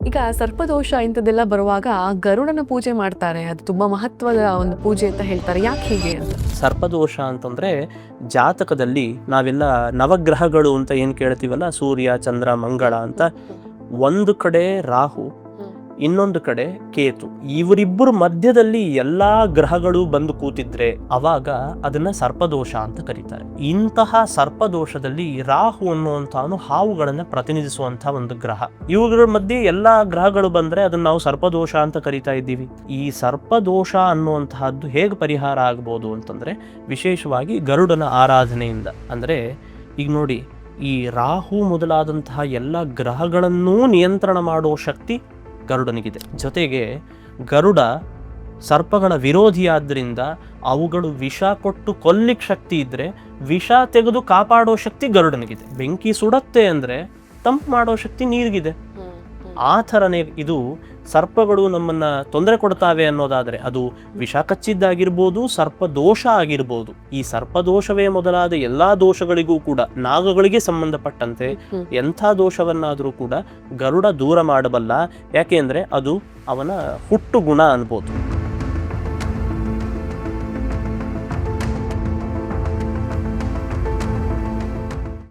ಈಗ ಸರ್ಪದೋಷ ಇಂಥದ್ದೆಲ್ಲ ಬರುವಾಗ ಗರುಡನ ಪೂಜೆ ಮಾಡ್ತಾರೆ, ಅದು ತುಂಬಾ ಮಹತ್ವದ ಒಂದು ಪೂಜೆ ಅಂತ ಹೇಳ್ತಾರೆ. ಯಾಕೆ ಹೀಗೆ ಅಂತ? ಸರ್ಪದೋಷ ಅಂತಂದರೆ ಜಾತಕದಲ್ಲಿ ನಾವೆಲ್ಲ ನವಗ್ರಹಗಳು ಅಂತ ಏನು ಕೇಳ್ತೀವಲ್ಲ, ಸೂರ್ಯ ಚಂದ್ರ ಮಂಗಳ ಅಂತ, ಒಂದು ಕಡೆ ರಾಹು ಇನ್ನೊಂದು ಕಡೆ ಕೇತು, ಇವರಿಬ್ಬರು ಮಧ್ಯದಲ್ಲಿ ಎಲ್ಲಾ ಗ್ರಹಗಳು ಬಂದು ಕೂತಿದ್ರೆ ಅವಾಗ ಅದನ್ನ ಸರ್ಪದೋಷ ಅಂತ ಕರೀತಾರೆ. ಇಂತಹ ಸರ್ಪದೋಷದಲ್ಲಿ ರಾಹು ಅನ್ನುವಂತಾನು ಹಾವುಗಳನ್ನ ಪ್ರತಿನಿಧಿಸುವಂತಹ ಒಂದು ಗ್ರಹ. ಇವುಗಳ ಮಧ್ಯೆ ಎಲ್ಲಾ ಗ್ರಹಗಳು ಬಂದ್ರೆ ಅದನ್ನ ನಾವು ಸರ್ಪದೋಷ ಅಂತ ಕರಿತಾ ಇದ್ದೀವಿ. ಈ ಸರ್ಪದೋಷ ಅನ್ನುವಂತಹದ್ದು ಹೇಗೆ ಪರಿಹಾರ ಆಗ್ಬೋದು ಅಂತಂದ್ರೆ ವಿಶೇಷವಾಗಿ ಗರುಡನ ಆರಾಧನೆಯಿಂದ. ಅಂದ್ರೆ ಈಗ ನೋಡಿ, ಈ ರಾಹು ಮೊದಲಾದಂತಹ ಎಲ್ಲ ಗ್ರಹಗಳನ್ನೂ ನಿಯಂತ್ರಣ ಮಾಡುವ ಶಕ್ತಿ ಗರುಡನಿಗಿದೆ. ಜೊತೆಗೆ ಗರುಡ ಸರ್ಪಗಳ ವಿರೋಧಿಯಾದ್ರಿಂದ ಅವುಗಳು ವಿಷ ಕೊಟ್ಟು ಕೊಲ್ಲಿಕ್ ಶಕ್ತಿ ಇದ್ರೆ ವಿಷ ತೆಗೆದು ಕಾಪಾಡೋ ಶಕ್ತಿ ಗರುಡನಿಗಿದೆ. ಬೆಂಕಿ ಸುಡತ್ತೆ ಅಂದ್ರೆ ತಂಪು ಮಾಡೋ ಶಕ್ತಿ ನೀರಿಗಿದೆ. ಆ ಥರನೇ ಇದು ಸರ್ಪಗಳು ನಮ್ಮನ್ನ ತೊಂದರೆ ಕೊಡ್ತಾವೆ ಅನ್ನೋದಾದ್ರೆ ಅದು ವಿಷ ಕಚ್ಚಿದ್ದಾಗಿರ್ಬೋದು, ಸರ್ಪದೋಷ ಆಗಿರ್ಬೋದು. ಈ ಸರ್ಪದೋಷವೇ ಮೊದಲಾದ ಎಲ್ಲಾ ದೋಷಗಳಿಗೂ ಕೂಡ ನಾಗಗಳಿಗೆ ಸಂಬಂಧಪಟ್ಟಂತೆ ಎಂಥ ದೋಷವನ್ನಾದರೂ ಕೂಡ ಗರುಡ ದೂರ ಮಾಡಬಲ್ಲ. ಯಾಕೆ ಅಂದ್ರೆ ಅದು ಅವನ ಹುಟ್ಟು ಗುಣ ಅನ್ಬೋದು.